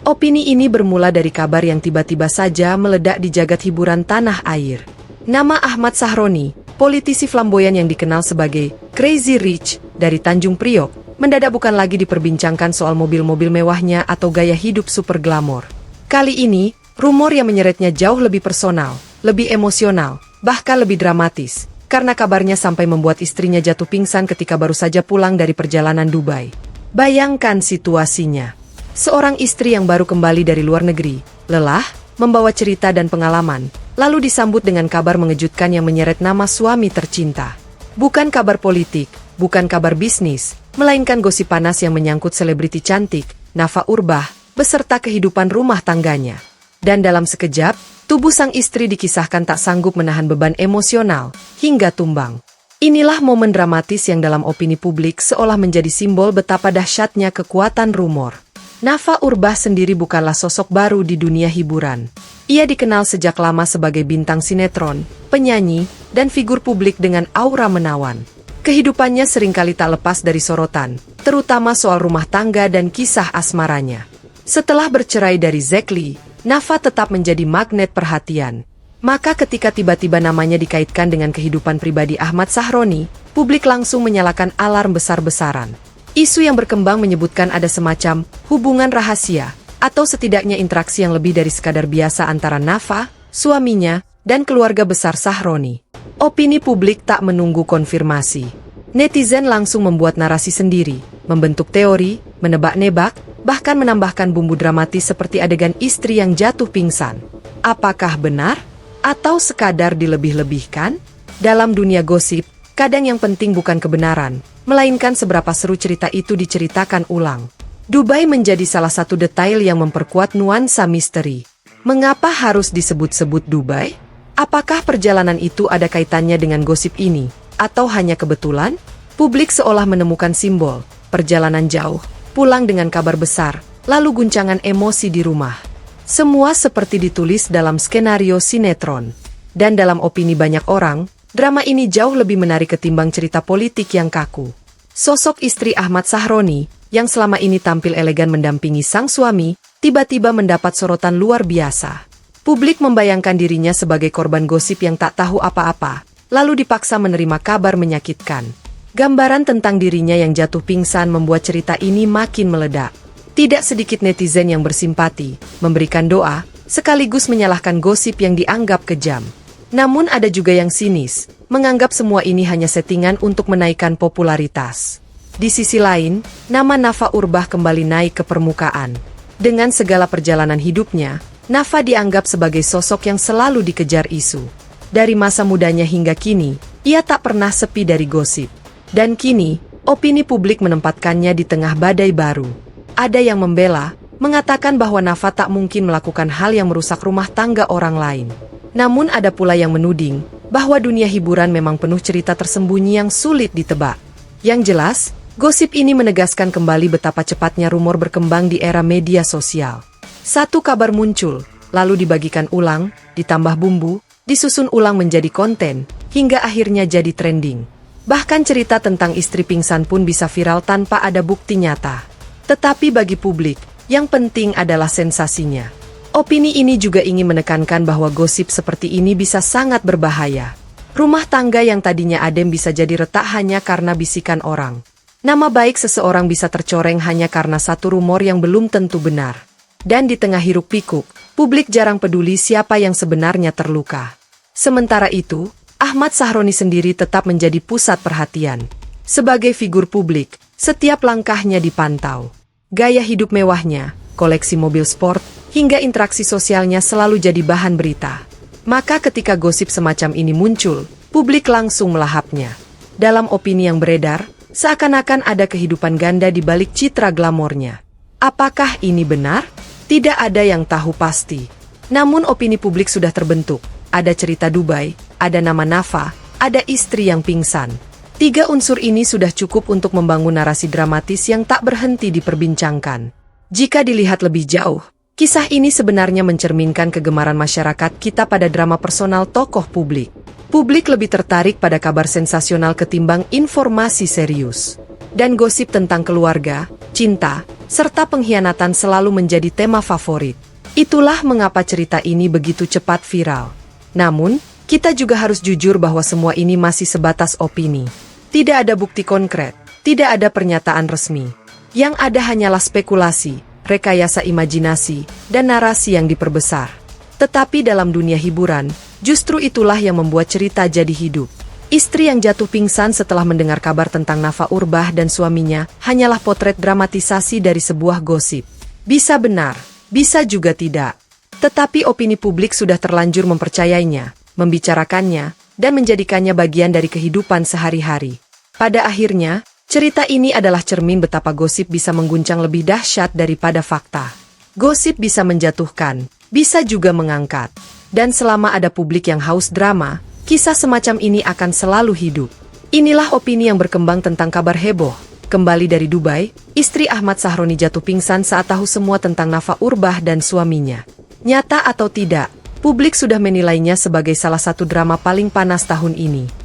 Opini ini bermula dari kabar yang tiba-tiba saja meledak di jagat hiburan tanah air. Nama Ahmad Sahroni, politisi flamboyan yang dikenal sebagai Crazy Rich dari Tanjung Priok, mendadak bukan lagi diperbincangkan soal mobil-mobil mewahnya atau gaya hidup super glamor. Kali ini, rumor yang menyeretnya jauh lebih personal, lebih emosional, bahkan lebih dramatis, karena kabarnya sampai membuat istrinya jatuh pingsan ketika baru saja pulang dari perjalanan Dubai. Bayangkan situasinya. Seorang istri yang baru kembali dari luar negeri, lelah, membawa cerita dan pengalaman, lalu disambut dengan kabar mengejutkan yang menyeret nama suami tercinta. Bukan kabar politik, bukan kabar bisnis, melainkan gosip panas yang menyangkut selebriti cantik, Nafa Urbach, beserta kehidupan rumah tangganya. Dan dalam sekejap, tubuh sang istri dikisahkan tak sanggup menahan beban emosional, hingga tumbang. Inilah momen dramatis yang dalam opini publik seolah menjadi simbol betapa dahsyatnya kekuatan rumor. Nafa Urbach sendiri bukanlah sosok baru di dunia hiburan. Ia dikenal sejak lama sebagai bintang sinetron, penyanyi, dan figur publik dengan aura menawan. Kehidupannya seringkali tak lepas dari sorotan, terutama soal rumah tangga dan kisah asmaranya. Setelah bercerai dari Zack Lee, Nafa tetap menjadi magnet perhatian. Maka ketika tiba-tiba namanya dikaitkan dengan kehidupan pribadi Ahmad Sahroni, publik langsung menyalakan alarm besar-besaran. Isu yang berkembang menyebutkan ada semacam hubungan rahasia, atau setidaknya interaksi yang lebih dari sekadar biasa antara Nafa, suaminya, dan keluarga besar Sahroni. Opini publik tak menunggu konfirmasi. Netizen langsung membuat narasi sendiri, membentuk teori, menebak-nebak, bahkan menambahkan bumbu dramatis seperti adegan istri yang jatuh pingsan. Apakah benar? Atau sekadar dilebih-lebihkan? Dalam dunia gosip, kadang yang penting bukan kebenaran, melainkan seberapa seru cerita itu diceritakan ulang. Dubai menjadi salah satu detail yang memperkuat nuansa misteri. Mengapa harus disebut-sebut Dubai? Apakah perjalanan itu ada kaitannya dengan gosip ini? Atau hanya kebetulan? Publik seolah menemukan simbol, perjalanan jauh, pulang dengan kabar besar, lalu guncangan emosi di rumah. Semua seperti ditulis dalam skenario sinetron. Dan dalam opini banyak orang, drama ini jauh lebih menarik ketimbang cerita politik yang kaku. Sosok istri Ahmad Sahroni, yang selama ini tampil elegan mendampingi sang suami, tiba-tiba mendapat sorotan luar biasa. Publik membayangkan dirinya sebagai korban gosip yang tak tahu apa-apa, lalu dipaksa menerima kabar menyakitkan. Gambaran tentang dirinya yang jatuh pingsan membuat cerita ini makin meledak. Tidak sedikit netizen yang bersimpati, memberikan doa, sekaligus menyalahkan gosip yang dianggap kejam. Namun ada juga yang sinis, menganggap semua ini hanya settingan untuk menaikkan popularitas. Di sisi lain, nama Nafa Urbach kembali naik ke permukaan. Dengan segala perjalanan hidupnya, Nafa dianggap sebagai sosok yang selalu dikejar isu. Dari masa mudanya hingga kini, ia tak pernah sepi dari gosip. Dan kini, opini publik menempatkannya di tengah badai baru. Ada yang membela, mengatakan bahwa Nafa tak mungkin melakukan hal yang merusak rumah tangga orang lain. Namun ada pula yang menuding bahwa dunia hiburan memang penuh cerita tersembunyi yang sulit ditebak. Yang jelas, gosip ini menegaskan kembali betapa cepatnya rumor berkembang di era media sosial. Satu kabar muncul, lalu dibagikan ulang, ditambah bumbu, disusun ulang menjadi konten, hingga akhirnya jadi trending. Bahkan cerita tentang istri pingsan pun bisa viral tanpa ada bukti nyata. Tetapi bagi publik, yang penting adalah sensasinya. Opini ini juga ingin menekankan bahwa gosip seperti ini bisa sangat berbahaya. Rumah tangga yang tadinya adem bisa jadi retak hanya karena bisikan orang. Nama baik seseorang bisa tercoreng hanya karena satu rumor yang belum tentu benar. Dan di tengah hiruk-pikuk, publik jarang peduli siapa yang sebenarnya terluka. Sementara itu, Ahmad Sahroni sendiri tetap menjadi pusat perhatian. Sebagai figur publik, setiap langkahnya dipantau. Gaya hidup mewahnya, koleksi mobil sport, hingga interaksi sosialnya selalu jadi bahan berita. Maka ketika gosip semacam ini muncul, publik langsung melahapnya. Dalam opini yang beredar, seakan-akan ada kehidupan ganda di balik citra glamornya. Apakah ini benar? Tidak ada yang tahu pasti. Namun opini publik sudah terbentuk. Ada cerita Dubai, ada nama Nafa, ada istri yang pingsan. Tiga unsur ini sudah cukup untuk membangun narasi dramatis yang tak berhenti diperbincangkan. Jika dilihat lebih jauh, kisah ini sebenarnya mencerminkan kegemaran masyarakat kita pada drama personal tokoh publik. Publik lebih tertarik pada kabar sensasional ketimbang informasi serius. dan gosip tentang keluarga, cinta, serta pengkhianatan selalu menjadi tema favorit. Itulah mengapa cerita ini begitu cepat viral. Namun, kita juga harus jujur bahwa semua ini masih sebatas opini. Tidak ada bukti konkret, tidak ada pernyataan resmi. Yang ada hanyalah spekulasi, rekayasa imajinasi, dan narasi yang diperbesar. Tetapi dalam dunia hiburan, justru itulah yang membuat cerita jadi hidup. Istri yang jatuh pingsan setelah mendengar kabar tentang Nafa Urbach dan suaminya hanyalah potret dramatisasi dari sebuah gosip. Bisa benar, bisa juga tidak. Tetapi opini publik sudah terlanjur mempercayainya, membicarakannya, dan menjadikannya bagian dari kehidupan sehari-hari. Pada akhirnya, cerita ini adalah cermin betapa gosip bisa mengguncang lebih dahsyat daripada fakta. Gosip bisa menjatuhkan, bisa juga mengangkat. Dan selama ada publik yang haus drama, kisah semacam ini akan selalu hidup. Inilah opini yang berkembang tentang kabar heboh. Kembali dari Dubai, istri Ahmad Sahroni jatuh pingsan saat tahu semua tentang Nafa Urbach dan suaminya. Nyata atau tidak, publik sudah menilainya sebagai salah satu drama paling panas tahun ini.